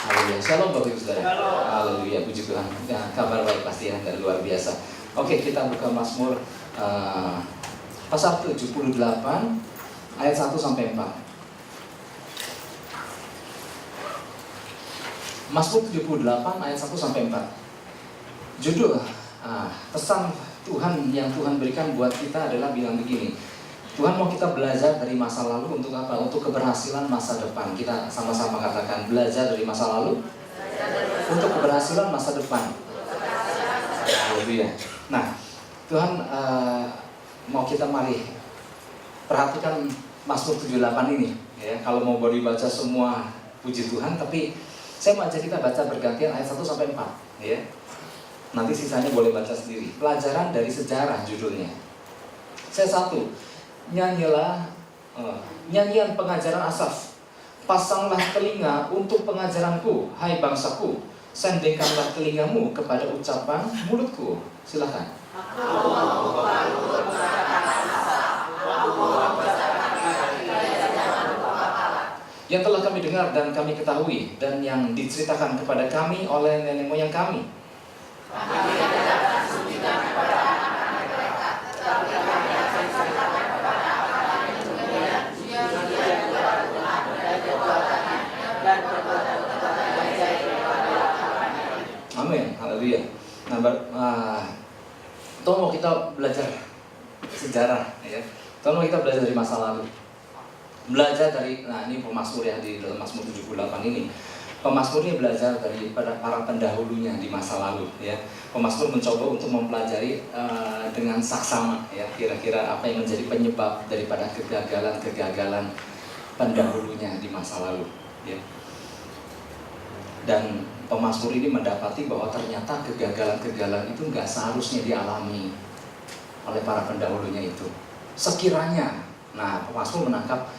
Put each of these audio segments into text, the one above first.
Haleluya. Shalom Bapak Ibu Saudara. Haleluya, puji Tuhan. Ya, kabar baik pasti ya, dari luar biasa. Oke, kita buka Mazmur pasal 78 ayat 1 sampai 4. Mazmur 78 ayat 1 sampai 4. Judul pesan Tuhan yang Tuhan berikan buat kita adalah bilang begini. Tuhan mau kita belajar dari masa lalu untuk apa? Untuk keberhasilan masa depan. Kita sama-sama katakan, belajar dari masa lalu untuk keberhasilan masa depan. Haleluya. Nah, Tuhan mau kita mari perhatikan Mazmur 78 ini. Ya, kalau mau dibaca semua puji Tuhan, tapi saya mau ajak kita baca bergantian ayat 1 sampai 4. Ya. Nanti sisanya boleh baca sendiri. Pelajaran dari sejarah judulnya. Saya 1. Nyanyilah nyanyian pengajaran Asaf. Pasanglah telinga untuk pengajaranku, hai bangsaku. Sendengkanlah telingamu kepada ucapan mulutku. Silakan. Yang telah kami dengar dan kami ketahui, dan yang diceritakan kepada kami oleh nenek moyang kami. Amin, haleluya. Tuhan mau kita belajar sejarah, ya. Tuhan mau kita belajar dari masa lalu. Belajar dari, ini pemazmur ya, di dalam Mazmur 78 ini. Pemazmur ini belajar daripada para pendahulunya di masa lalu, ya. Pemazmur mencoba untuk mempelajari dengan saksama, ya, kira-kira apa yang menjadi penyebab daripada kegagalan pendahulunya di masa lalu, ya. Dan pemazmur ini mendapati bahwa ternyata kegagalan itu nggak seharusnya dialami oleh para pendahulunya itu. Sekiranya, pemazmur menangkap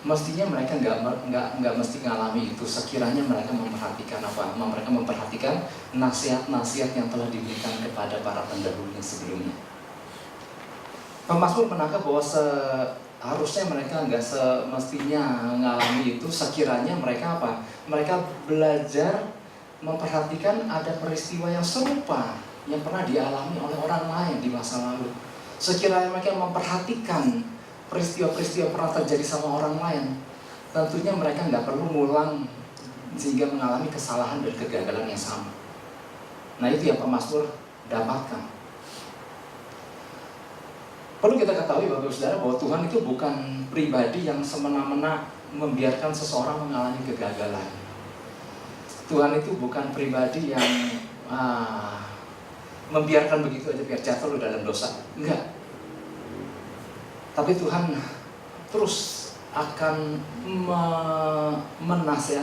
mestinya mereka nggak mesti mengalami itu. Sekiranya mereka memperhatikan apa? Mereka memperhatikan nasihat-nasihat yang telah diberikan kepada para pendahulunya sebelumnya. Pemazmur menangkap bahwa harusnya mereka nggak semestinya mengalami itu. Sekiranya mereka apa? Mereka belajar memperhatikan ada peristiwa yang serupa yang pernah dialami oleh orang lain di masa lalu. Sekiranya mereka memperhatikan peristiwa-peristiwa pernah terjadi sama orang lain, tentunya mereka nggak perlu ngulang sehingga mengalami kesalahan dan kegagalan yang sama. Nah, itu yang pemazmur dapatkan. Perlu kita ketahui Bapak Ibu Saudara bahwa Tuhan itu bukan pribadi yang semena-mena membiarkan seseorang mengalami kegagalan. Tuhan itu bukan pribadi yang membiarkan begitu aja biar jatuh dalam dosa. Enggak. Tapi Tuhan terus akan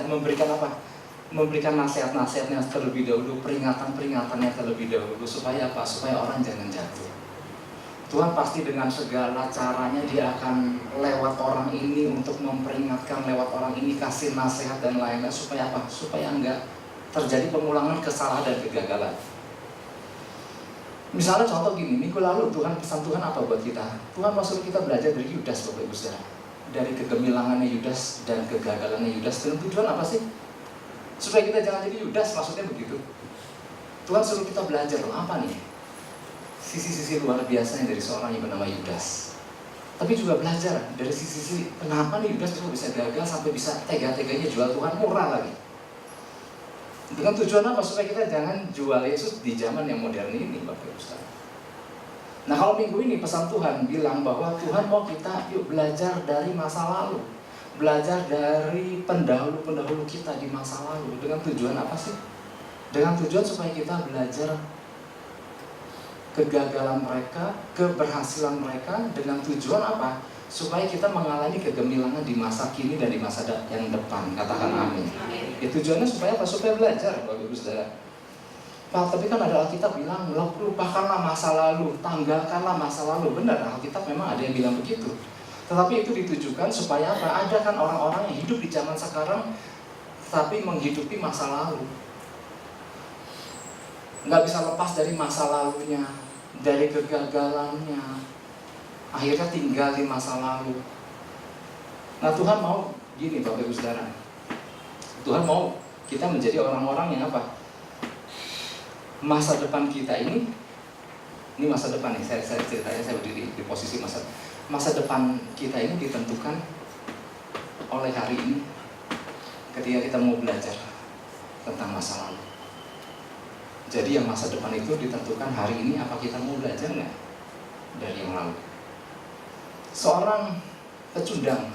memberikan apa? Memberikan nasihat-nasihatnya terlebih dahulu, peringatan-peringatannya terlebih dahulu, supaya apa? Supaya orang jangan jatuh. Tuhan pasti dengan segala caranya Dia akan lewat orang ini untuk memperingatkan, lewat orang ini kasih nasihat dan lain-lain, supaya apa? Supaya enggak terjadi pengulangan kesalahan dan kegagalan. Misalnya contoh gini, minggu lalu pesan Tuhan apa buat kita? Tuhan mau suruh kita belajar dari Yudas, Bapak Ibu Saudara. Dari kegemilangannya Yudas dan kegagalannya Yudas. Dengan tujuan apa sih? Supaya kita jangan jadi Yudas, maksudnya begitu. Tuhan suruh kita belajar, apa nih? Sisi-sisi luar biasanya dari seorang yang bernama Yudas. Tapi juga belajar dari sisi-sisi kenapa nih Yudas bisa gagal sampai bisa tega-teganya jual Tuhan murah lagi. Dengan tujuan apa? Supaya kita jangan jual Yesus di zaman yang modern ini, Bapak Ibu Saudara. Nah, kalau minggu ini pesan Tuhan bilang bahwa Tuhan mau kita yuk belajar dari masa lalu. Belajar dari pendahulu-pendahulu kita di masa lalu. Dengan tujuan apa sih? Dengan tujuan supaya kita belajar kegagalan mereka, keberhasilan mereka. Dengan tujuan apa? Supaya kita mengalami kegemilangan di masa kini dan di masa yang depan. Katakan amin. Ya, tujuannya supaya apa? Supaya belajar, Bapak Ibu Saudara. Pak, tapi kan ada Alkitab bilang, lupakanlah masa lalu, tanggalkanlah masa lalu. Benar, Alkitab memang ada yang bilang begitu. Tetapi itu ditujukan supaya apa? Ada kan orang-orang yang hidup di zaman sekarang, tapi menghidupi masa lalu. Nggak bisa lepas dari masa lalunya, dari kegagalannya. Akhirnya tinggal di masa lalu. Nah, Tuhan mau gini Bapak Ibu Saudara. Tuhan mau Kita menjadi orang-orang yang apa? Masa depan kita ini masa depan nih, saya ceritanya, saya berdiri di posisi masa depan kita ini ditentukan oleh hari ini ketika kita mau belajar tentang masa lalu. Jadi yang masa depan itu ditentukan hari ini, apa kita mau belajar nggak dari yang lalu. Seorang pecundang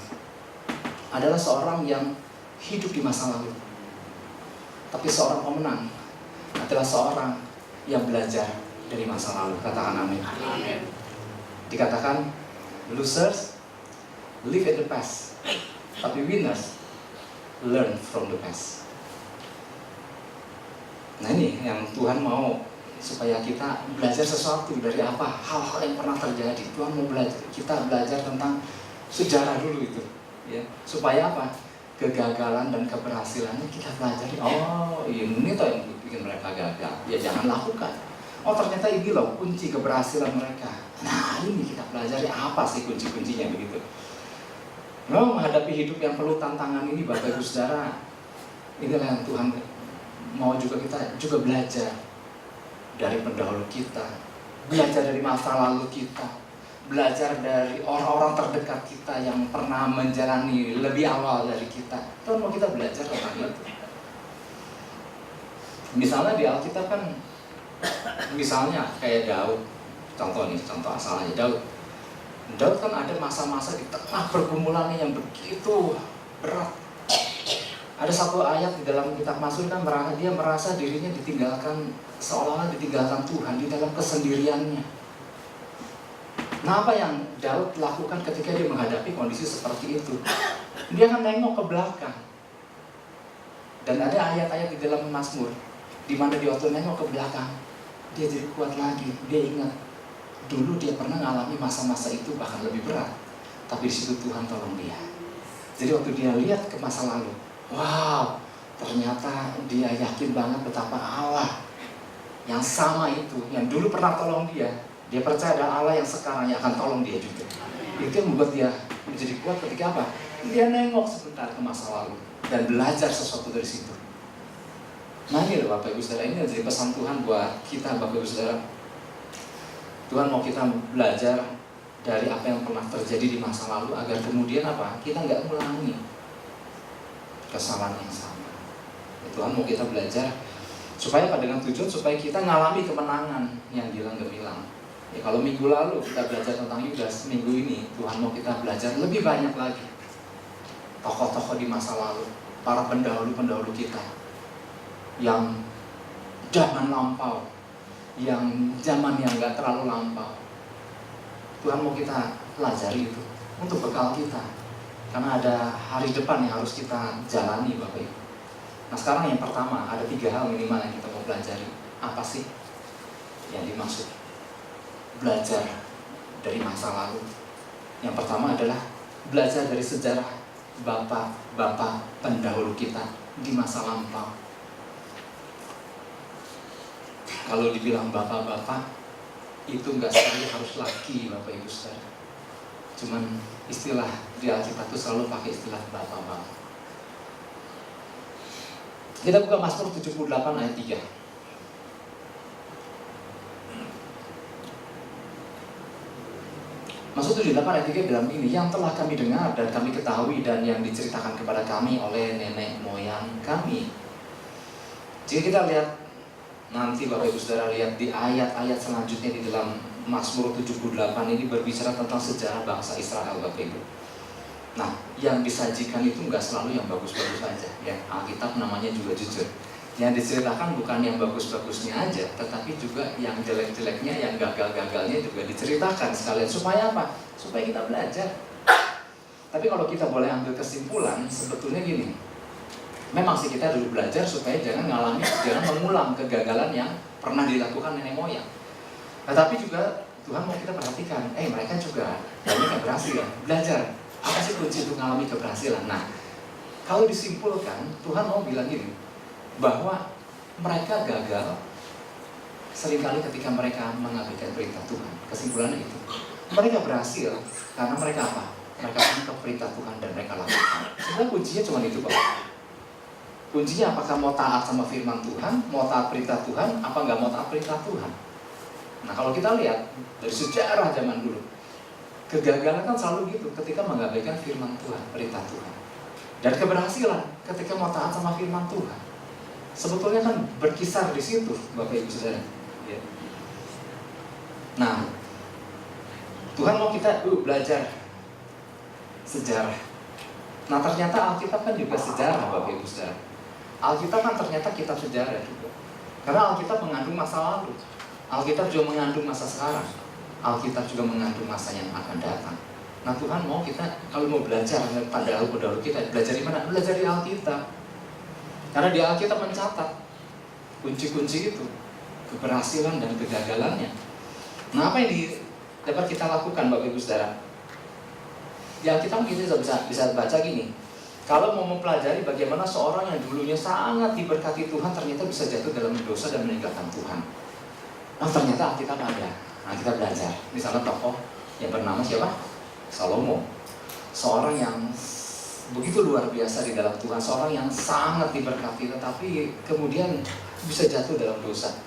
adalah seorang yang hidup di masa lalu. Tapi seorang pemenang adalah seorang yang belajar dari masa lalu. Katakan amin. Amin. Dikatakan losers live in the past, tapi winners learn from the past. Nah ini yang Tuhan mau supaya kita belajar sesuatu dari apa? Hal-hal yang pernah terjadi. Tuhan mau kita belajar tentang sejarah dulu itu, ya. Supaya apa? Kegagalan dan keberhasilannya kita pelajari. Oh, ini tuh yang bikin mereka gagal. Ya jangan lakukan. Oh, ternyata ini loh kunci keberhasilan mereka. Nah, ini kita pelajari apa sih kunci-kuncinya begitu. Memang menghadapi hidup yang penuh tantangan ini, Bapak Ibu Saudara, inilah yang Tuhan mau juga kita juga belajar dari pendahulu kita, belajar dari masa lalu kita, belajar dari orang-orang terdekat kita yang pernah menjalani lebih awal dari kita. Tuhan mau kita belajar tentang itu. Misalnya di Alkitab kan, misalnya kayak Daud, contoh asalnya Daud kan ada masa-masa di tengah pergumulannya yang begitu berat. Ada satu ayat di dalam kitab Mazmur kan dia merasa dirinya ditinggalkan, seolah-olah ditinggalkan Tuhan di dalam kesendiriannya. Nah, apa yang Daud lakukan ketika dia menghadapi kondisi seperti itu? Dia akan nengok ke belakang. Dan ada ayat-ayat di dalam Mazmur di mana dia waktu nengok ke belakang, dia jadi kuat lagi. Dia ingat dulu dia pernah mengalami masa-masa itu bahkan lebih berat, tapi di situ Tuhan tolong dia. Jadi waktu dia lihat ke masa lalu, wow, ternyata dia yakin banget betapa Allah yang sama itu, yang dulu pernah tolong dia percaya ada Allah yang sekarang yang akan tolong dia juga. Itu yang membuat dia menjadi kuat ketika apa? Dia nengok sebentar ke masa lalu dan belajar sesuatu dari situ. Nah ini loh Bapak Ibu Saudara, ini jadi pesan Tuhan buat kita Bapak Ibu Saudara. Tuhan mau kita belajar dari apa yang pernah terjadi di masa lalu agar kemudian apa? Kita nggak mengulangi kesalahan yang sama. Tuhan mau kita belajar supaya apa? Dengan tujuan supaya kita ngalami kemenangan yang gilang gemilang. Ya, kalau minggu lalu kita belajar tentang Yudas, minggu ini Tuhan mau kita belajar lebih banyak lagi tokoh-tokoh di masa lalu, para pendahulu-pendahulu kita yang zaman lampau, yang zaman yang gak terlalu lampau. Tuhan mau kita pelajari itu untuk bekal kita, karena ada hari depan yang harus kita jalani Bapak Ibu. Nah sekarang yang pertama, ada 3 hal minimal yang kita mau pelajari. Apa sih yang dimaksud belajar dari masa lalu? Yang pertama adalah belajar dari sejarah bapak-bapak pendahulu kita di masa lampau. Kalau dibilang bapak-bapak, itu nggak selalu harus laki Bapak Ibu Saudara. Cuman istilah di Alkitab itu selalu pakai istilah bapak-bapak. Kita buka Mazmur 78 ayat 3. Mazmur 78 ayat 3 bilang ini, yang telah kami dengar dan kami ketahui dan yang diceritakan kepada kami oleh nenek moyang kami. Jika kita lihat nanti Bapak Ibu Saudara lihat di ayat-ayat selanjutnya di dalam Mazmur 78 ini berbicara tentang sejarah bangsa Israel Bapak Ibu. Nah, yang disajikan itu nggak selalu yang bagus-bagus aja ya. Alkitab namanya juga jujur. Yang diceritakan bukan yang bagus-bagusnya aja, tetapi juga yang jelek-jeleknya, yang gagal-gagalnya juga diceritakan sekalian. Supaya apa? Supaya kita belajar. Tapi kalau kita boleh ambil kesimpulan, sebetulnya gini, memang sih kita dulu belajar supaya jangan mengulang kegagalan yang pernah dilakukan nenek moyang. Tetapi juga Tuhan mau kita perhatikan, mereka juga banyak yang berhasil ya. Belajar, apa sih kunci untuk mengalami keberhasilan? Nah, kalau disimpulkan, Tuhan mau bilang gini, bahwa mereka gagal seringkali ketika mereka mengabaikan perintah Tuhan. Kesimpulannya itu, mereka berhasil karena mereka apa? Mereka menangkap perintah Tuhan dan mereka lakukan. Sebenarnya kuncinya cuma itu Pak. Kuncinya apakah mau taat sama firman Tuhan, mau taat perintah Tuhan, apa nggak mau taat perintah Tuhan. Nah kalau kita lihat dari sejarah zaman dulu, kegagalan kan selalu gitu ketika mengabaikan firman Tuhan, perintah Tuhan. Dan keberhasilan ketika mau taat sama firman Tuhan. Sebetulnya kan berkisar di situ, Bapak Ibu Saudara. Ya. Nah, Tuhan mau kita belajar sejarah. Nah ternyata Alkitab kan juga sejarah, Bapak Ibu Saudara. Alkitab kan ternyata kitab sejarah juga. Karena Alkitab mengandung masa lalu. Alkitab juga mengandung masa sekarang. Alkitab juga mengandung masa yang akan datang. Nah Tuhan mau kita, kalau mau belajar pada pendahulu kita, belajar di mana? Belajar di Alkitab. Karena di Alkitab mencatat kunci-kunci itu, keberhasilan dan kegagalannya. Nah apa yang dapat kita lakukan, Bapak Ibu Saudara? Di Alkitab kita bisa baca gini. Kalau mau mempelajari bagaimana seorang yang dulunya sangat diberkati Tuhan ternyata bisa jatuh dalam dosa dan meninggalkan Tuhan. Nah ternyata Alkitab ada. Nah kita belajar. Misalnya tokoh yang bernama siapa? Salomo. Seorang yang begitu luar biasa di dalam Tuhan. Seorang yang sangat diberkati tetapi kemudian bisa jatuh dalam dosa.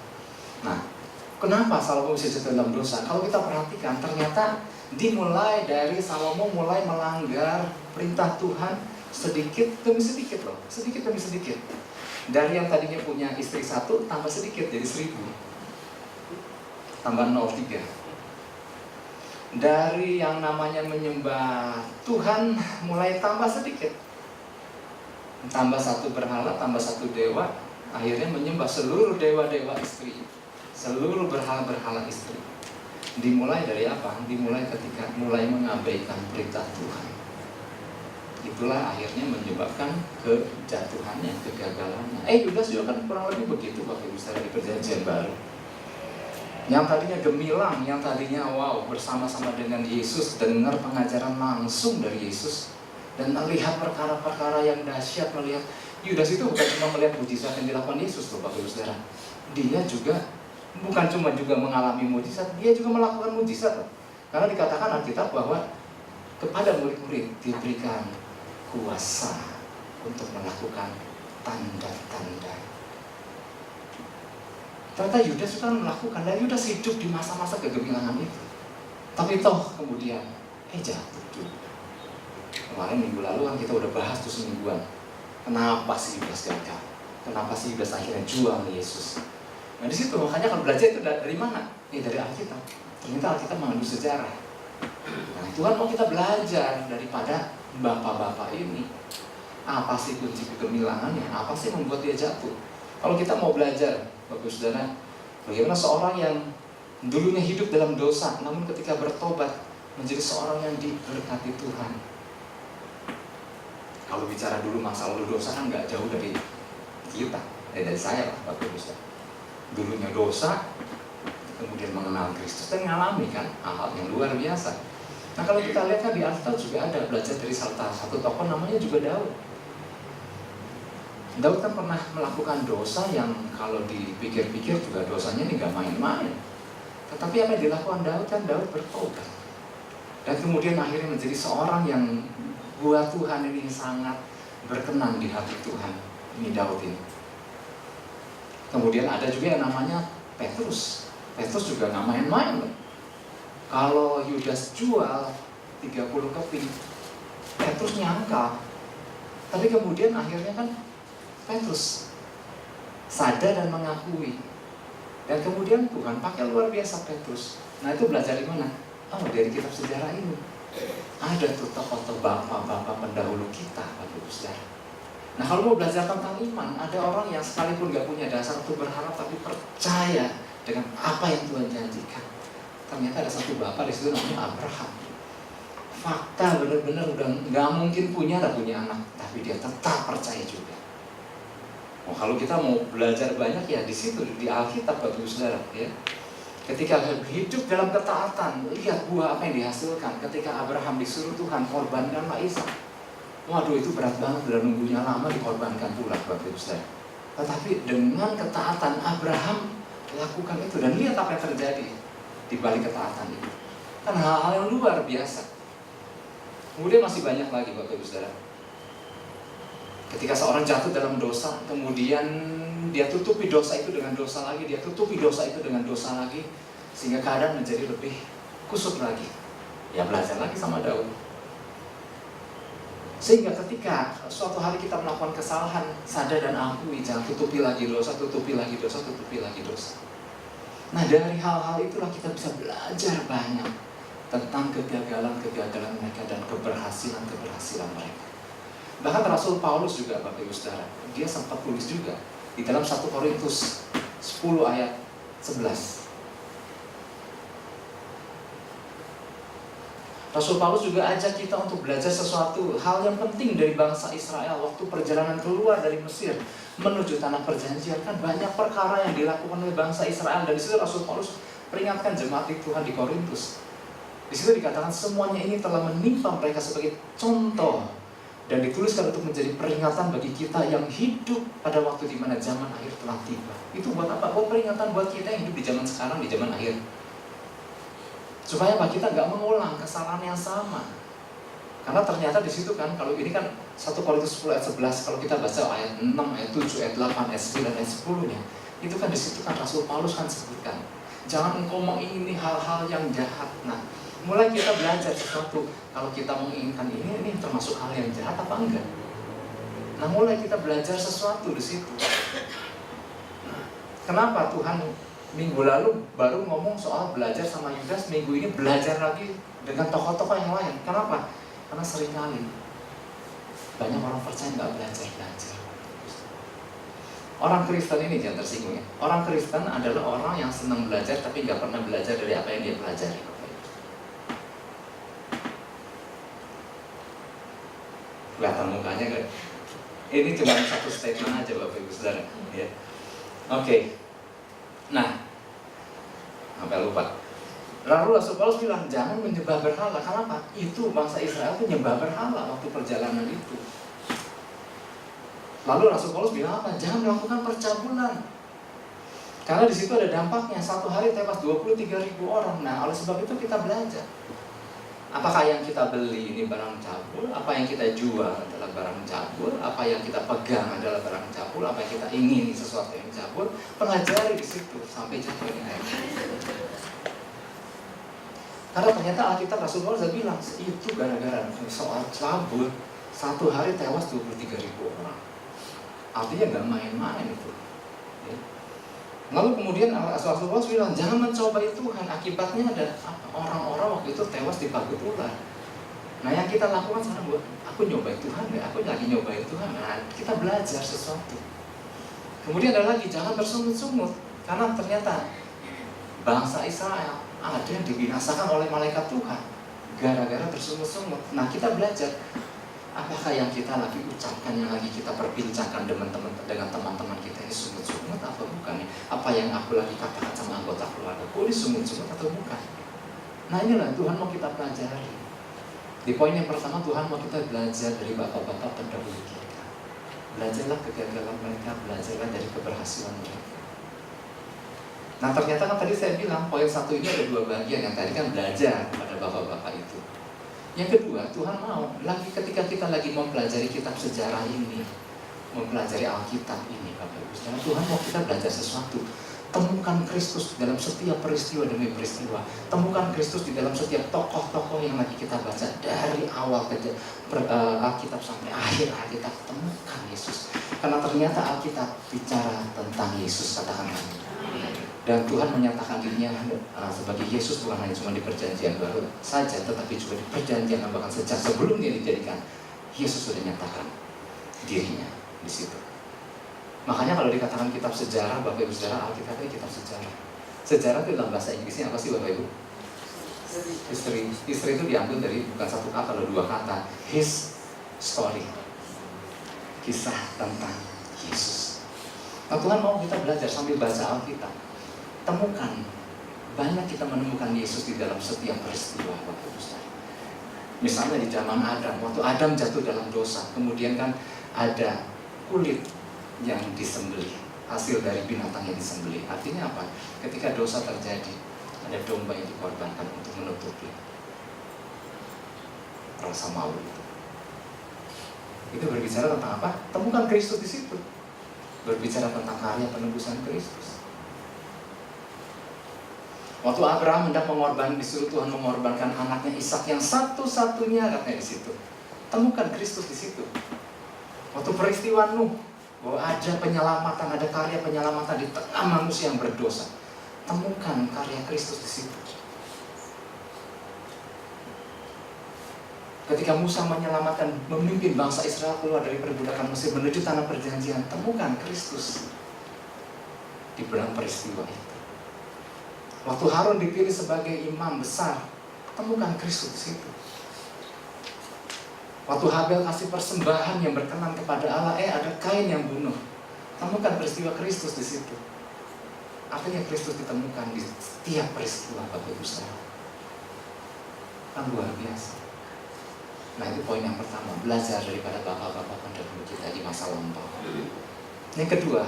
Nah kenapa Salomo bisa jatuh dalam dosa? Kalau kita perhatikan ternyata dimulai dari Salomo mulai melanggar perintah Tuhan sedikit demi sedikit loh, sedikit demi sedikit. Dari yang tadinya punya istri 1 tambah sedikit jadi 1000, tambah 03. Dari yang namanya menyembah Tuhan mulai tambah sedikit, tambah 1 berhala, tambah 1 dewa, akhirnya menyembah seluruh dewa-dewa istri, seluruh berhala-berhala istri. Dimulai dari apa? Dimulai ketika mulai mengabaikan perintah Tuhan. Itulah akhirnya menyebabkan kejatuhannya, kegagalannya. Yudas juga kan kurang lebih begitu Bapak Ibu Saudara di Perjanjian Baru. Yang tadinya gemilang, yang tadinya bersama-sama dengan Yesus, dengar pengajaran langsung dari Yesus dan melihat perkara-perkara yang dahsyat, melihat Yudas itu bukan cuma melihat mujizat yang dilakukan Yesus loh Bapak Ibu Saudara. Dia juga bukan cuma juga mengalami mujizat, dia juga melakukan mujizat loh. Karena dikatakan Alkitab bahwa kepada murid-murid diberikan kuasa untuk melakukan tanda-tanda. Ternyata Yudas kan melakukan, dan Yudas hidup di masa-masa kegemilangan itu. Tapi toh kemudian jatuh juga. Kemarin minggu lalu kan kita udah bahas tuh semingguan. Kenapa sih Yudas gagal? Kenapa sih Yudas akhirnya jual Yesus? Nah di situ makanya kalau belajar itu dari mana? Dari Alkitab. Ternyata Alkitab mengandung sejarah. Nah Tuhan mau kita belajar daripada bapak-bapak ini. Apa sih kunci kegemilangannya? Apa sih membuat dia jatuh? Kalau kita mau belajar, Bapak Saudara, bagaimana seorang yang dulunya hidup dalam dosa, namun ketika bertobat menjadi seorang yang diberkati Tuhan. Kalau bicara dulu masa lalu dosa kan nggak jauh dari kita, dari saya lah, Bapak Saudara. Dulunya dosa, kemudian mengenal Kristus dan mengalami kan hal-hal yang luar biasa. Nah kalau kita lihat kan di Alkitab juga ada belajar dari salah satu tokoh namanya juga Daud. Daud kan pernah melakukan dosa yang kalau dipikir-pikir juga dosanya ini gak main-main. Tetapi apa yang dilakukan Daud kan Daud bertobat. Dan kemudian akhirnya menjadi seorang yang buat Tuhan ini sangat berkenan di hati Tuhan. Ini Daud ini. Kemudian ada juga yang namanya Petrus. Petrus juga gak main-main loh. Kalau Yudas jual 30 keping, Petrus nyangkal. Tapi kemudian akhirnya kan Petrus sadar dan mengakui. Dan kemudian Tuhan pakai luar biasa Petrus. Nah itu belajar di mana? Dari kitab sejarah ini. Ada tuh tokoh bapak-bapak pendahulu kita, Bapak Ibu Saudara. Nah kalau mau belajar tentang iman, ada orang yang sekalipun gak punya dasar untuk berharap, tapi percaya dengan apa yang Tuhan janjikan. Ternyata ada satu bapak di situ namanya Abraham. Fakta benar-benar udah nggak mungkin punya anak, tapi dia tetap percaya juga. Kalau kita mau belajar banyak ya di situ di Alkitab Bapak Ibu Saudara ya. Ketika hidup dalam ketaatan, lihat buah apa yang dihasilkan. Ketika Abraham disuruh Tuhan korbankanlah Ishak. Waduh itu berat banget, udah nunggunya lama dikorbankan pula Bapak Ibu Saudara. Tetapi dengan ketaatan Abraham lakukan itu dan lihat apa yang terjadi di balik ketaatan itu. Kan hal-hal yang luar biasa. Kemudian masih banyak lagi Bapak Ibu Saudara. Ketika seorang jatuh dalam dosa, kemudian dia tutupi dosa itu dengan dosa lagi, dia tutupi dosa itu dengan dosa lagi, sehingga keadaan menjadi lebih kusut lagi. Ya belajar lagi sama Daud. Sehingga ketika suatu hari kita melakukan kesalahan, sadar dan akui, jangan tutupi lagi dosa, tutupi lagi dosa, tutupi lagi dosa. Nah dari hal-hal itulah kita bisa belajar banyak tentang kegagalan-kegagalan mereka dan keberhasilan-keberhasilan mereka. Bahkan Rasul Paulus juga, Bapak Ibu Saudara, dia sempat tulis juga di dalam 1 Korintus 10 ayat 11. Rasul Paulus juga ajak kita untuk belajar sesuatu hal yang penting dari bangsa Israel waktu perjalanan keluar dari Mesir menuju tanah perjanjian. Kan banyak perkara yang dilakukan oleh bangsa Israel, dan di situ Rasul Paulus peringatkan jemaat di Tuhan di Korintus. Di situ dikatakan semuanya ini telah menimpa mereka sebagai contoh dan dituliskan untuk menjadi peringatan bagi kita yang hidup pada waktu di mana zaman akhir telah tiba. Itu buat apa? Buat peringatan buat kita yang hidup di zaman sekarang, di zaman akhir. Supaya apa? Kita nggak mengulang kesalahan yang sama. Karena ternyata di situ kan, kalau ini kan 1 Korintus 10 ayat 11, kalau kita baca ayat 6, ayat 7, ayat 8, ayat 9, ayat 10-nya, itu kan di situ kan Rasul Paulus kan sebutkan, jangan engkau mengingini hal-hal yang jahat. Nah, mulai kita belajar sesuatu, kalau kita menginginkan ini termasuk hal yang jahat apa enggak? Nah, mulai kita belajar sesuatu di situ. Kenapa Tuhan minggu lalu baru ngomong soal belajar sama Yudas, minggu ini belajar lagi dengan tokoh-tokoh yang lain. Kenapa? Karena seringkali banyak orang percaya nggak belajar. Orang Kristen ini jangan tersinggung ya. Orang Kristen adalah orang yang senang belajar tapi nggak pernah belajar dari apa yang dia pelajari. Kelihatan mukanya kan? Ini cuma satu statement aja Bapak Ibu Saudara. Ya. Oke. Nah, sampai lupa. Lalu Rasul Paulus bilang jangan menyembah berhala. Kenapa? Itu bangsa Israel itu menyembah berhala waktu perjalanan itu. Lalu Rasul Paulus bilang apa? Jangan melakukan percabulan. Karena di situ ada dampaknya. Satu hari tewas 23.000 orang. Nah, oleh sebab itu kita belajar. Apakah yang kita beli ini barang cabul? Apa yang kita jual adalah barang cabul? Apa yang kita pegang adalah barang cabul? Apa yang kita ingini sesuatu yang cabul? Pelajari di situ sampai jatuhnya air. Karena ternyata Alkitab Rasul Paulus sudah bilang itu gara-gara soal cabul satu hari tewas 23.000 orang. Artinya nggak main-main itu. Lalu kemudian Rasul Paulus bilang jangan mencobai Tuhan. Akibatnya ada orang-orang waktu itu tewas dipagut ular. Nah yang kita lakukan sekarang buat aku nyobain Tuhan nggak? Aku lagi nyobain Tuhan. Nah kita belajar sesuatu. Kemudian ada lagi jangan bersungut-sungut. Karena ternyata bangsa Israel ada yang dibinasakan oleh malaikat Tuhan gara-gara bersungut-sungut. Nah kita belajar apakah yang kita lagi ucapkan, yang lagi kita perbincangkan dengan teman-teman kita ini sungut-sungut atau bukan? Apa yang aku lagi katakan sama anggota keluarga, ini sungut-sungut atau bukan? Nah inilah Tuhan mau kita pelajari. Di poin yang pertama Tuhan mau kita belajar dari bapak-bapak terdahulu kita. Belajarlah kegagalan mereka, belajarlah dari keberhasilan mereka. Nah ternyata kan tadi saya bilang poin satu ini ada dua bagian. Yang tadi kan belajar kepada bapak-bapak itu. Yang kedua, Tuhan mau lagi ketika kita lagi mempelajari kitab sejarah ini, mempelajari Alkitab ini, Bapak Ibu Saudara, Tuhan mau kita belajar sesuatu. Temukan Kristus dalam setiap peristiwa demi peristiwa. Temukan Kristus di dalam setiap tokoh-tokoh yang lagi kita baca dari awal Alkitab sampai akhir Alkitab. Temukan Yesus. Karena ternyata Alkitab bicara tentang Yesus, katakan kami. Dan Tuhan menyatakan dirinya sebagai Yesus bukan hanya cuma di perjanjian baru saja, tetapi juga di perjanjian lama, bahkan sejak sebelum dia dijadikan, Yesus sudah nyatakan dirinya di situ. Makanya kalau dikatakan kitab sejarah, Bapak Ibu Saudara, Alkitab itu kitab sejarah. Sejarah itu dalam bahasa Inggrisnya apa sih Bapak Ibu? History. History itu diambil dari bukan satu kata, loh, dua kata. His story. Kisah tentang Yesus. Nah Tuhan mau kita belajar sambil baca Alkitab. Temukan, banyak kita menemukan Yesus di dalam setiap peristiwa Bapak Ibu Saudara. Misalnya di zaman Adam, waktu Adam jatuh dalam dosa, kemudian kan ada kulit yang disembelih, hasil dari binatang yang disembelih. Artinya apa? Ketika dosa terjadi, ada domba yang dikorbankan untuk menutupi rasa malu itu. Itu berbicara tentang apa? Temukan Kristus di situ. Berbicara tentang karya penebusan Kristus. Waktu Abraham hendak disuruh Tuhan mengorbankan anaknya Ishak yang satu-satunya, katanya di situ. Temukan Kristus di situ. Waktu peristiwa Nuh, bahwa ada penyelamatan, ada karya penyelamatan di tengah manusia yang berdosa. Temukan karya Kristus di situ. Ketika Musa menyelamatkan, memimpin bangsa Israel keluar dari perbudakan Mesir menuju tanah perjanjian, temukan Kristus di dalam peristiwa itu. Waktu Harun dipilih sebagai imam besar, temukan Kristus di situ. Waktu Habel kasih persembahan yang berkenan kepada Allah, ada Kain yang bunuh, temukan peristiwa Kristus di situ. Artinya Kristus ditemukan di setiap peristiwa Bapak Ibu Saudara. Kan luar biasa. Nah, itu poin yang pertama, belajar daripada bapak-bapak pendahulu kita di masa lampau. Yang kedua,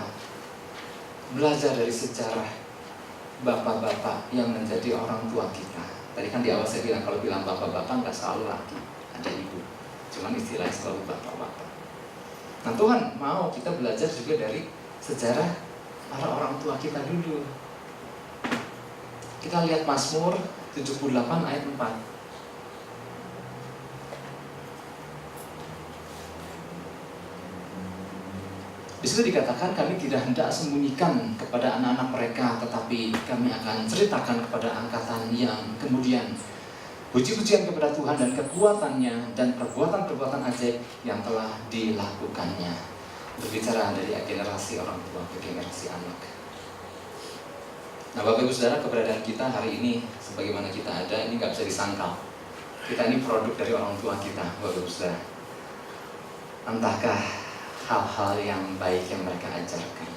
belajar dari sejarah bapak-bapak yang menjadi orang tua kita. Tadi kan di awal saya bilang, kalau bilang bapak-bapak nggak selalu laki, ada ibu. Cuman istilahnya selalu bapak-bapak. Nah, Tuhan mau kita belajar juga dari sejarah para orang tua kita dulu. Kita lihat Mazmur 78 ayat 4. Di situ dikatakan, kami tidak hendak sembunyikan kepada anak-anak mereka, tetapi kami akan ceritakan kepada angkatan yang kemudian puji-pujian kepada Tuhan dan kekuatannya dan perbuatan-perbuatan ajaib yang telah dilakukannya. Berbicara dari generasi orang tua ke generasi anak. Nah, Bapak Ibu Saudara, keberadaan kita hari ini sebagaimana kita ada, ini nggak bisa disangkal. Kita ini produk dari orang tua kita, Bapak Ibu Saudara. Entahkah hal-hal yang baik yang mereka ajarkan,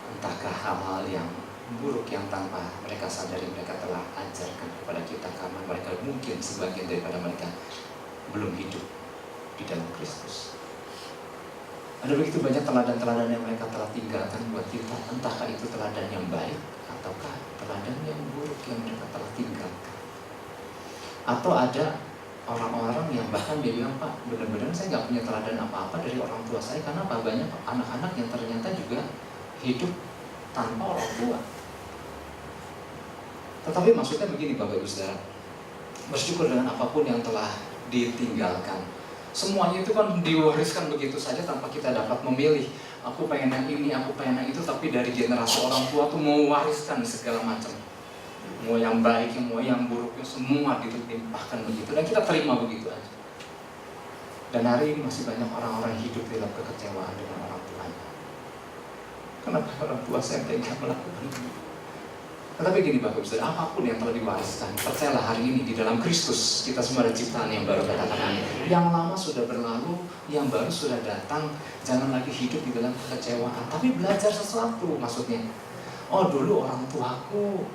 entahkah hal-hal yang buruk yang tanpa mereka sadari mereka telah ajarkan kepada kita, karena mereka mungkin sebagian daripada mereka belum hidup di dalam Kristus. Ada begitu banyak teladan-teladan yang mereka telah tinggalkan buat kita, entahkah itu teladan yang baik ataukah teladan yang buruk yang mereka telah tinggalkan. Atau ada orang-orang yang bahkan dia bilang, Pak, benar-benar saya nggak punya teladan apa-apa dari orang tua saya, karena apa? Banyak anak-anak yang ternyata juga hidup tanpa orang tua. Tetapi maksudnya begini Bapak Ibu Saudara, bersyukur dengan apapun yang telah ditinggalkan. Semuanya itu kan diwariskan begitu saja tanpa kita dapat memilih. Aku pengen yang ini, aku pengen yang itu, tapi dari generasi orang tua tuh mau wariskan segala macam. Mau yang baik, mau yang buruknya, semua dilimpahkan begitu. Dan kita terima begitu aja. Dan hari ini masih banyak orang-orang hidup dalam kekecewaan dengan orang tuanya. Kenapa orang tua saya tega melakukan ini? Tetapi gini Bapak Ibu Saudara, apapun yang telah diwariskan, percayalah hari ini di dalam Kristus kita semua ada ciptaan yang baru, katakan. Yang lama sudah berlalu, yang baru sudah datang. Jangan lagi hidup di dalam kekecewaan, tapi belajar sesuatu. Maksudnya, oh dulu orang tuaku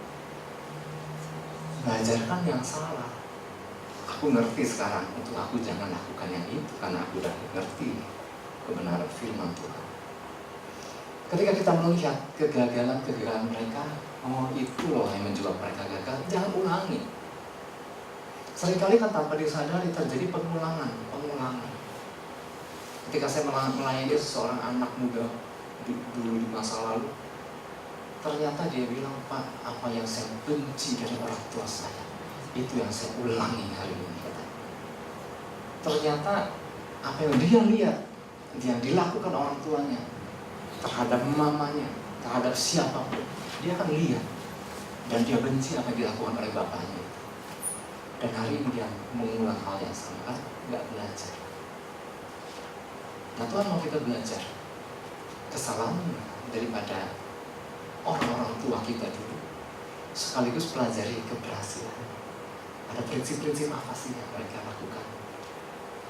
mengajarkan yang salah. Aku ngerti sekarang, untuk aku jangan lakukan yang itu, karena aku udah ngerti kebenaran firman Tuhan. Ketika kita melihat kegagalan mereka, oh itu loh yang menjebak mereka gagal, jangan ulangi. Seringkali kan tanpa disadari terjadi pengulangan. Ketika saya melayani seorang anak muda dulu di masa lalu, ternyata dia bilang, Pak, apa yang saya benci dari orang tua saya, itu yang saya ulangi hari ini, katanya. Ternyata apa yang dia lihat, yang dilakukan orang tuanya terhadap mamanya, terhadap siapapun, dia akan lihat. Dan dia benci apa yang dilakukan oleh bapaknya. Dan hari ini dia mengulang hal yang sama, nggak belajar. Nah, Tuhan mau kita belajar kesalahan daripada orang-orang tua kita dulu, sekaligus pelajari keberhasilan. Ada prinsip-prinsip apa sih yang mereka lakukan?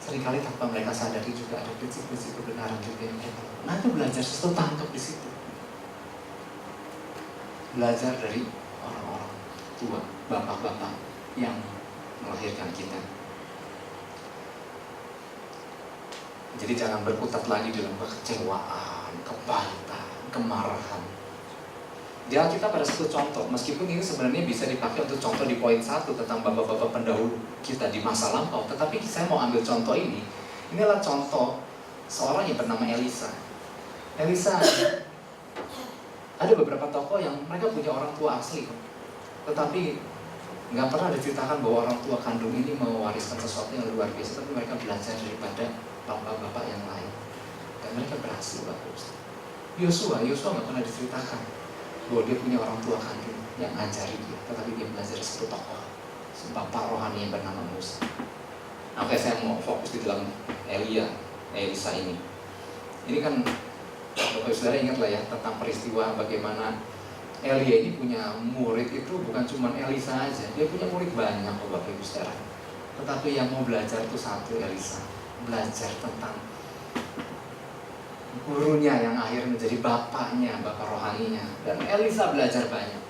Seringkali tanpa mereka sadari juga ada prinsip-prinsip kebenaran juga yang mereka lakukan. Nah, itu belajar sesuatu, tangkap di situ. Belajar dari orang-orang tua, bapak-bapak yang melahirkan kita. Jadi jangan berkutat lagi dalam kekecewaan, kepahitan, kemarahan. Di Alkitab ada satu contoh, meskipun ini sebenarnya bisa dipakai untuk contoh di poin 1 tentang bapak-bapak pendahulu kita di masa lampau, tetapi saya mau ambil contoh ini Inilah contoh seorang yang bernama Elisa. Elisa, ada beberapa tokoh yang mereka punya orang tua asli, tetapi nggak pernah diceritakan bahwa orang tua kandung ini mewariskan sesuatu yang luar biasa, tapi mereka belajar daripada bapak-bapak yang lain. Dan mereka berhasil, bagus. Yosua nggak pernah diceritakan bahwa dia punya orang tua kandung yang ngajari dia, tetapi dia belajar dari satu tokoh, bapak rohani yang bernama Musa. Oke, saya mau fokus di dalam Elisa ini. Ini kan, Bapak Saudara ingat lah ya tentang peristiwa bagaimana Elia ini punya murid itu bukan cuma Elisa aja, dia punya murid banyak Bapak Ibu Saudara. Tetapi yang mau belajar itu satu, Elisa. Belajar tentang gurunya yang akhirnya menjadi bapaknya, bapak rohaninya. Dan Elisa belajar banyak.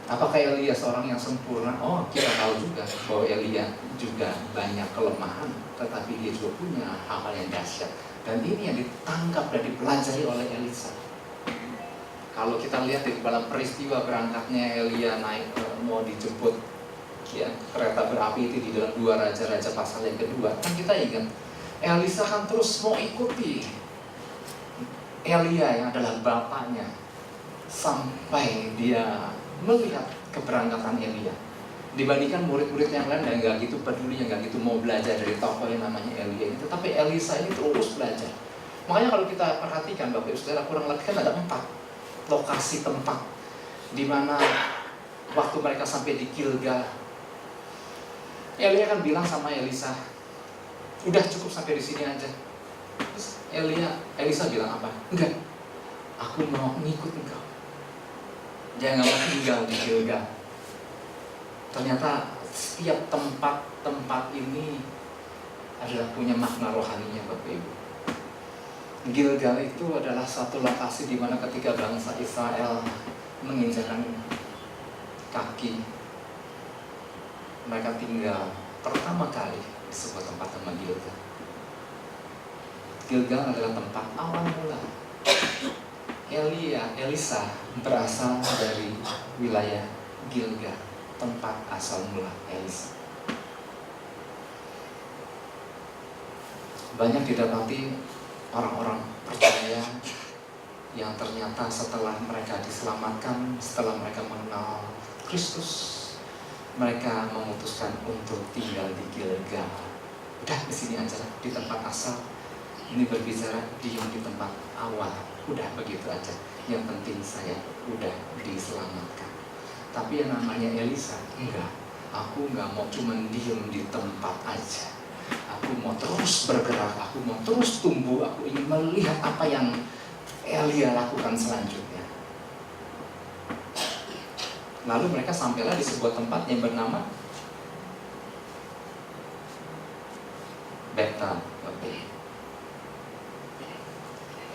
Apakah Elia seorang yang sempurna? Oh, kita tahu juga bahwa Elia juga banyak kelemahan, tetapi dia juga punya hal-hal yang dahsyat. Dan ini yang ditangkap dan dipelajari oleh Elisa. Kalau kita lihat di dalam peristiwa berangkatnya Elia naik mau dijemput ya, kereta berapi itu di dalam 2 Raja-Raja pasal yang kedua, kan kita ingat Elisa kan terus mau ikuti Elia yang adalah bapaknya sampai dia melihat keberangkatan Elia. Dibandingkan murid-murid yang lain yang nggak gitu peduli, yang nggak gitu mau belajar dari tokoh yang namanya Elia ini, tetapi Elisa ini terus belajar. Makanya kalau kita perhatikan Bapak Ibu Saudara, kurang lebih kan ada 4 lokasi tempat di mana waktu mereka sampai di Gilgal, Elia kan bilang sama Elisa, udah cukup sampai di sini aja. Terus Elisa bilang apa? Enggak, aku mau ngikut engkau. Jangan mau tinggal di Gilgal. Ternyata setiap tempat ini adalah punya makna rohaninya Bapak Ibu. Gilgal itu adalah satu lokasi di mana ketika bangsa Israel menginjakkan kaki, mereka tinggal pertama kali di sebuah tempat nama Gilgal. Gilgal adalah tempat awal mula. Elisa berasal dari wilayah Gilgal, tempat asal mula Elisa. Banyak didapati orang-orang percaya yang ternyata setelah mereka diselamatkan, setelah mereka mengenal Kristus, mereka memutuskan untuk tinggal di Gilgal. Udah di sini aja, di tempat asal. Ini berbicara diam di tempat awal. Udah begitu aja. Yang penting saya udah diselamatkan. Tapi yang namanya Elisa, enggak. Aku enggak mau cuman diam di tempat aja. Aku mau terus bergerak, aku mau terus tumbuh, aku ingin melihat apa yang Elia lakukan selanjutnya. Lalu mereka sampailah di sebuah tempat yang bernama Betel.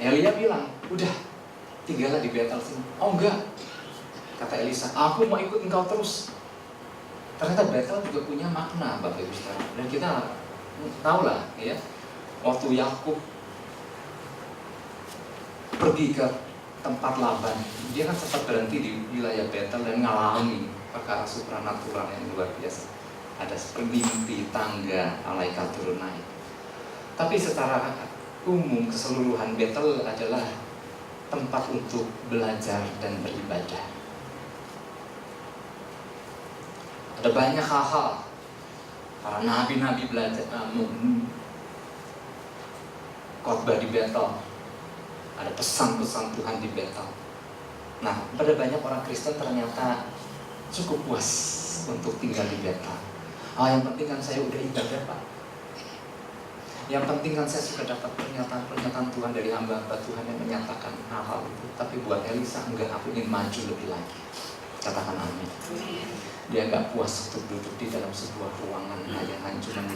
Elia bilang, udah tinggallah di Betel sini. Oh enggak, kata Elisa, aku mau ikut engkau terus. Ternyata Betel juga punya makna Bapak Ibu Saudara. Dan kita tahu lah ya, waktu Yakub pergi ke tempat Laban, dia kan sempat berhenti di wilayah Betel dan ngalami perkara supranatural yang luar biasa. Ada seperti mimpi, tangga, malaikat turun naik. Tapi secara umum keseluruhan Betel adalah tempat untuk belajar dan beribadah. Ada banyak hal-hal. Para nabi-nabi belajar khotbah di Betel. Ada pesan-pesan Tuhan di Betel. Nah, pada banyak orang Kristen ternyata cukup puas untuk tinggal di Betel. Yang penting kan saya udah ibadah Pak. Yang penting kan saya suka dapat pernyataan Tuhan dari hamba-hamba Tuhan yang menyatakan hal-hal itu. Tapi buat Elisa, enggak, aku ingin maju lebih lagi. Katakan amin. Dia gak puas untuk duduk di dalam sebuah ruangan yang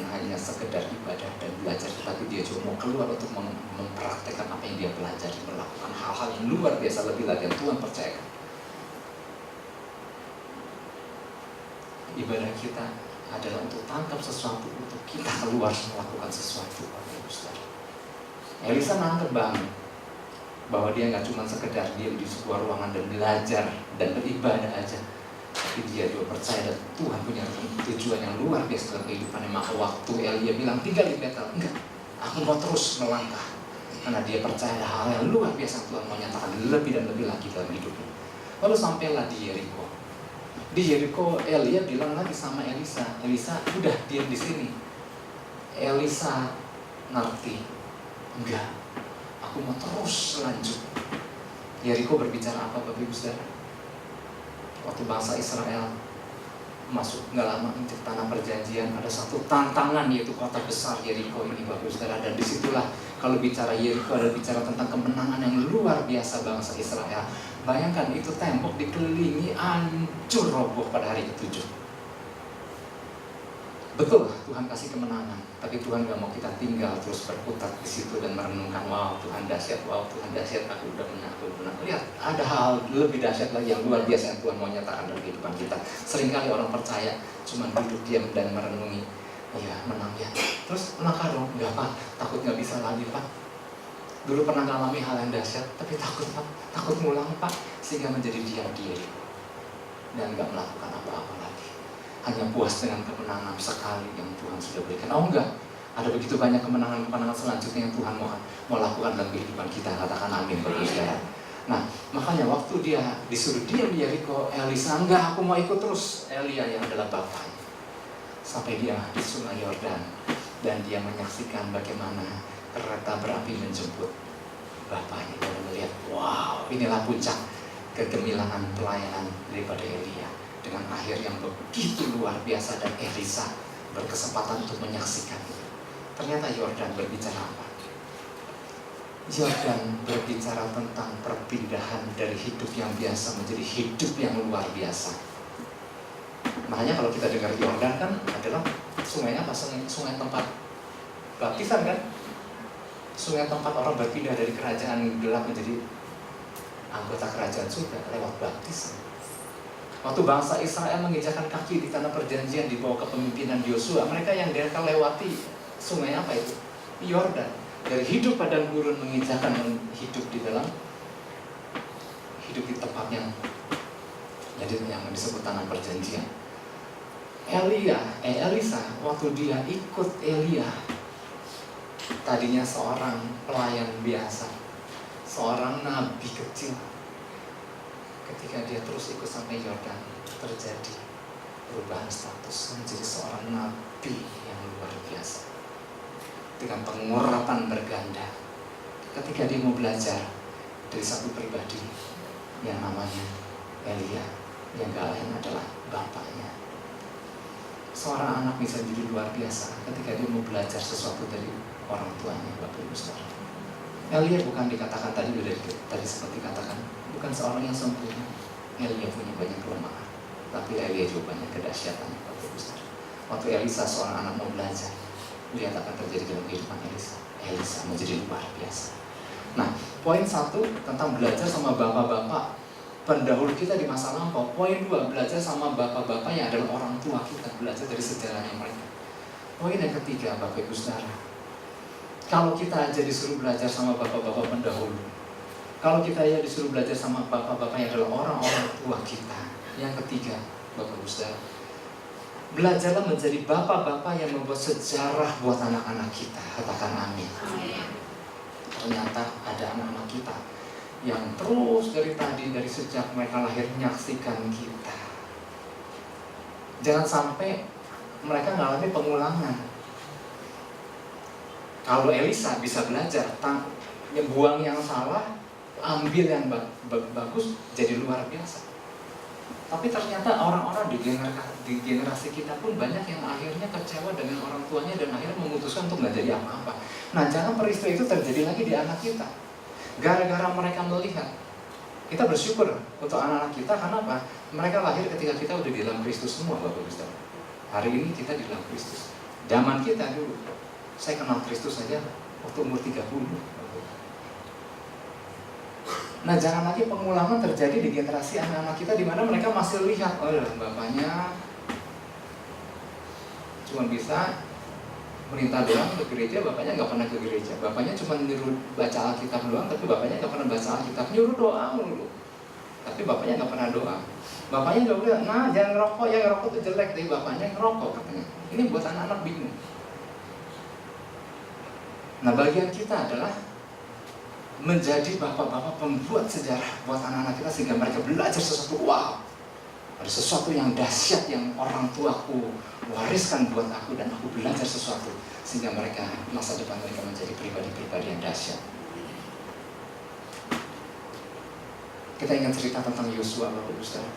hanya sekedar ibadah dan belajar, tapi dia juga mau keluar untuk mempraktekkan apa yang dia pelajari, melakukan hal-hal yang luar biasa lebih lagi yang Tuhan percayakan. Ibadah kita adalah untuk tangkap sesuatu, untuk kita keluar melakukan sesuatu. Elisa nangkep banget bahwa dia gak cuma sekedar diam di sebuah ruangan dan belajar dan beribadah aja, Tapi dia juga percaya dan Tuhan punya tujuan yang luar biasa dalam kehidupannya. Maka waktu Elia bilang tinggal di Betel, enggak, aku mau terus melangkah. Karena dia percaya ada hal yang luar biasa Tuhan mau nyatakan lebih dan lebih lagi dalam hidupnya. Lalu sampailah di Yeriko. Di Yeriko Elia bilang lagi sama Elisa, Elisa udah diam di sini. Elisa ngerti, enggak, aku mau terus lanjut. Yeriko berbicara apa Bapak Ibu Saudara? Waktu bangsa Israel masuk nggak lama ke tanah perjanjian, ada satu tantangan yaitu kota besar Yeriko ini Bapak Ibu Saudara. Dan disitulah kalau bicara Yeriko ada bicara tentang kemenangan yang luar biasa bangsa Israel. Bayangkan itu tembok dikelilingi hancur roboh pada hari ke-7. Betul, Tuhan kasih kemenangan, tapi Tuhan gak mau kita tinggal terus berkutat di situ dan merenungkan, wow Tuhan dahsyat, aku udah menang. Lihat, ada hal lebih dahsyat lagi yang luar biasa yang Tuhan mau nyatakan dalam kehidupan kita. Seringkali orang percaya cuma duduk diam dan merenungi, iya menang ya, terus melangkah dong, enggak Pak, takut gak bisa lagi Pak. Dulu pernah ngalami hal yang dahsyat, tapi takut Pak, takut ngulang Pak, sehingga menjadi diam diri dan gak melakukan apa-apa lagi. Hanya puas dengan kemenangan sekali yang Tuhan sudah berikan. Oh enggak, ada begitu banyak kemenangan-kemenangan selanjutnya yang Tuhan mau lakukan dalam kehidupan kita. Katakan amin Bapak Saudara. Nah, makanya waktu dia disuruh diam di Yeriko, Elisa enggak, aku mau ikut terus. Elia yang adalah bapaknya. Sampai dia di sungai Yordan dan dia menyaksikan bagaimana kereta berapi menjemput bapaknya. Dan melihat, wow, inilah puncak kegemilangan pelayanan daripada Elia. Dengan akhir yang begitu luar biasa dan Elisa berkesempatan untuk menyaksikan itu. Ternyata Yordan berbicara apa? Yordan berbicara tentang perpindahan dari hidup yang biasa menjadi hidup yang luar biasa. Makanya kalau kita dengar Yordan kan adalah sungai apa? Sungai tempat baptisan kan? Sungai tempat orang berpindah dari kerajaan gelap menjadi anggota kerajaan surga lewat baptisan. Waktu bangsa Israel menginjakkan kaki di tanah perjanjian di bawah kepemimpinan Yosua, mereka yang mereka lewati sungai apa itu? Yordan. Dari hidup padang gurun menginjakkan hidup di dalam hidup di tempat yang disebut tanah perjanjian. Elisa waktu dia ikut Elia, tadinya seorang pelayan biasa, seorang nabi kecil. Ketika dia terus ikut sampai Yordan, terjadi perubahan status menjadi seorang nabi yang luar biasa dengan pengurapan berganda. Ketika dia mau belajar dari satu pribadi yang namanya Elia, yang gak lain adalah bapaknya. Seorang anak bisa jadi luar biasa ketika dia mau belajar sesuatu dari orang tuanya, Bapak Ibu Saudara. Elia bukan dikatakan tadi seperti katakan, bukan seorang yang sempurna. Elia punya banyak kelemahan, tapi Elia juga banyak kedahsyatannya, Bapak Ibu Saudara. Waktu Elisa seorang anak mau belajar, lihat apa terjadi dalam kehidupan Elisa. Elisa menjadi luar biasa. Nah, poin 1 tentang belajar sama bapak-bapak pendahulu kita di masa lampau. Poin 2, belajar sama bapak-bapak yang adalah orang tua kita, belajar dari sejarahnya mereka. Poin yang ketiga, Bapak Ibu Saudara, kalau kita aja disuruh belajar sama bapak-bapak pendahulu, kalau kita ya disuruh belajar sama bapak-bapak yang adalah orang-orang tua kita. Yang ketiga, Bapak Ibu Saudara, belajarlah menjadi bapak-bapak yang membuat sejarah buat anak-anak kita. Katakan amin. Ternyata ada anak-anak kita yang terus dari sejak mereka lahir menyaksikan kita. Jangan sampai mereka mengalami pengulangan. Kalau Elisa bisa belajar, buang yang salah, ambil yang bagus, jadi luar biasa. Tapi ternyata orang-orang di generasi kita pun banyak yang akhirnya kecewa dengan orang tuanya dan akhirnya memutuskan untuk nggak jadi apa-apa. Nah, jangan peristiwa itu terjadi lagi di anak kita. Gara-gara mereka melihat, kita bersyukur untuk anak-anak kita karena apa? Mereka lahir ketika kita udah di dalam Kristus semua, Bapak Ibu. Hari ini kita di dalam Kristus. Zaman kita dulu, saya kenal Kristus saja waktu umur 30. Nah, jangan lagi pengulangan terjadi di generasi anak-anak kita di mana mereka masih lihat, oh bapaknya cuma bisa perintah doang ke gereja, bapaknya nggak pernah ke gereja. Bapaknya cuma nyuruh baca Alkitab doang, tapi bapaknya nggak pernah baca Alkitab, nyuruh doa mulu. Tapi bapaknya nggak pernah doa. Bapaknya udah bilang, nah jangan ngerokok, ya ngerokok itu jelek. Tapi bapaknya ngerokok katanya. Ini buat anak-anak bingung. Nah bagian kita adalah menjadi bapak-bapak pembuat sejarah buat anak-anak kita, sehingga mereka belajar sesuatu. Wow, ada sesuatu yang dahsyat yang orang tuaku wariskan buat aku, dan aku belajar sesuatu, sehingga mereka masa depan mereka menjadi pribadi-pribadi yang dahsyat. Kita ingat cerita tentang Yosua, Bapak Ibu Saudara.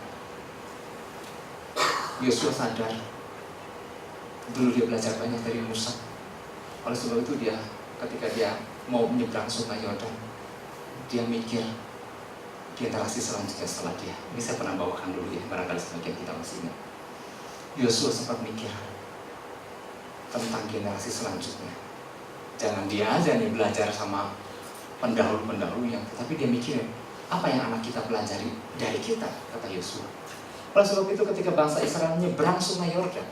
Yosua sadar dulu dia belajar banyak dari Musa. Oleh sebab itu dia ketika dia mau menyeberang sungai Yordan, dia mikir generasi selanjutnya setelah dia. Ini saya pernah bawakan dulu ya, barangkali sebagian kita masih ingat. Yosua sempat mikir tentang generasi selanjutnya. Jangan dia aja nih belajar sama pendahulu-pendahulu yang, tapi dia mikir apa yang anak kita pelajari dari kita, kata Yosua. Oleh sebab itu ketika bangsa Israel nyebrang sungai Yordan,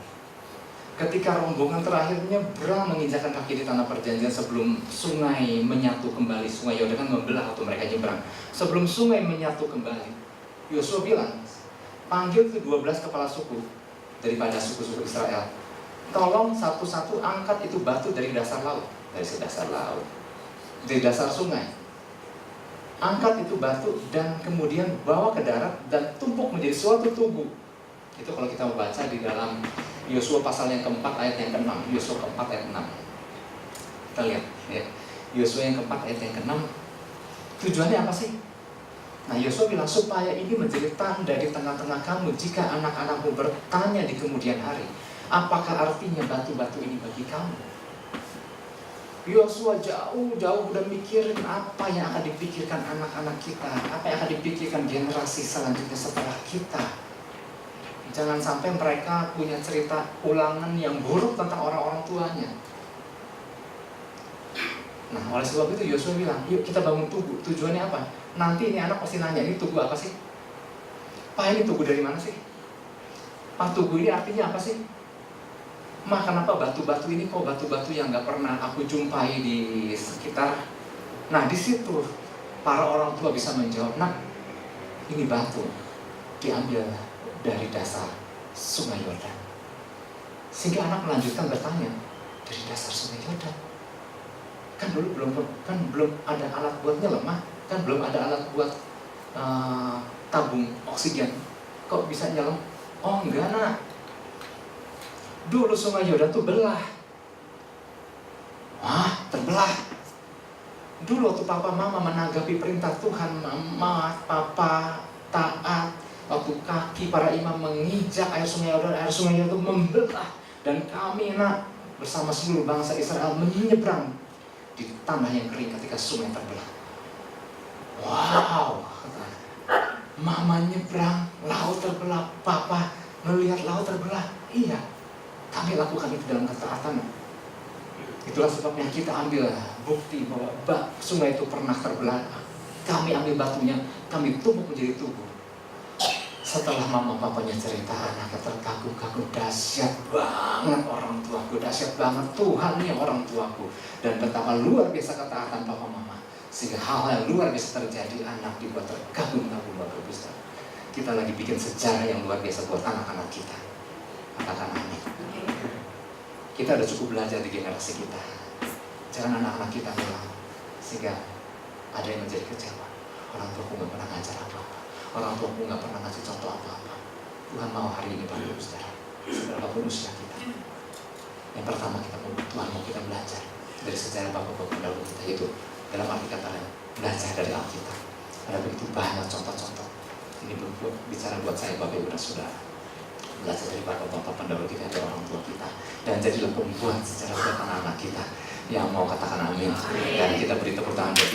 ketika rombongan terakhir nyebrang menginjakan kaki di tanah perjanjian sebelum sungai menyatu kembali, sungai Yordan kan membelah waktu mereka nyebrang. Sebelum sungai menyatu kembali, Yosua bilang, panggil ke 12 kepala suku daripada suku-suku Israel. Tolong satu-satu angkat itu batu dari dasar laut, dari dasar sungai. Angkat itu batu dan kemudian bawa ke darat dan tumpuk menjadi suatu tugu. Itu kalau kita membaca di dalam Yosua pasal yang keempat ayat yang ke-6. Yosua keempat ayat 6. Kita lihat ya. Yosua yang keempat ayat yang ke-6. Tujuannya apa sih? Nah Yosua bilang supaya ini menjadi tanda di tengah-tengah kamu jika anak-anakmu bertanya di kemudian hari, apakah artinya batu-batu ini bagi kamu? Yosua jauh-jauh udah mikirin apa yang akan dipikirkan anak-anak kita, apa yang akan dipikirkan generasi selanjutnya setelah kita. Jangan sampai mereka punya cerita ulangan yang buruk tentang orang-orang tuanya. Nah oleh sebab itu Yosua bilang, yuk kita bangun tugu. Tujuannya apa? Nanti ini anak pasti nanya, ini tugu apa sih? Pak ini tugu dari mana sih? Pak tugu ini artinya apa sih? Ma kenapa batu-batu ini kok batu-batu yang gak pernah aku jumpai di sekitar. Nah di situ para orang tua bisa menjawab, nah ini batu diambil dari dasar sungai Yordan. Sehingga anak melanjutkan bertanya, dari dasar sungai Yordan? Kan dulu belum ada alat buat nyelam, kan belum ada alat buat tabung oksigen. Kok bisa nyelam? Oh enggak nak, dulu sungai Yordan tuh belah. Wah, terbelah. Dulu waktu papa mama menanggapi perintah Tuhan, mama, papa taat. Waktu kaki para imam menginjak air sungai Yordan itu membelah. Dan kami nak bersama seluruh bangsa Israel menyeberang di tanah yang kering ketika sungai terbelah. Wow, mama nyebrang, laut terbelah, papa melihat laut terbelah. Iya, kami lakukan itu dalam ketaatan. Itulah sebabnya kita ambil bukti bahwa sungai itu pernah terbelah. Kami ambil batunya, kami tumpuk menjadi tubuh. Setelah mama papanya cerita, anaknya terkagum-kagum, dahsyat banget orang tuaku, dahsyat banget Tuhan nih orang tuaku. Dan betapa luar biasa ketaatan papa mama, sehingga hal yang luar biasa terjadi, anak dibuat terkagum-kagum. Bapak Ibu Saudara, kita lagi bikin sejarah yang luar biasa buat anak-anak kita. Katakan amin. Kita udah cukup belajar di generasi kita. Jangan anak-anak kita hilang, sehingga ada yang menjadi kecewa. Orang tuaku gak pernah ngajar apa-apa, orang tuaku gak pernah ngasih contoh apa-apa. Tuhan mau hari ini Bapak Ibu Saudara, seberapapun usia kita, yang pertama Tuhan mau kita belajar dari sejarah bapak-bapak pendahulu kita, yaitu dalam arti kata belajar dari Alkitab. Ada begitu banyak contoh-contoh. Ini bicara buat saya Bapak Ibu dan Saudara. Belajar dari bapak-bapak pendahulu kita, dari orang tua kita, dan jadilah pembuat sejarah buat anak-anak kita yang mau katakan amin. Dan kita beri tepuk tangan buat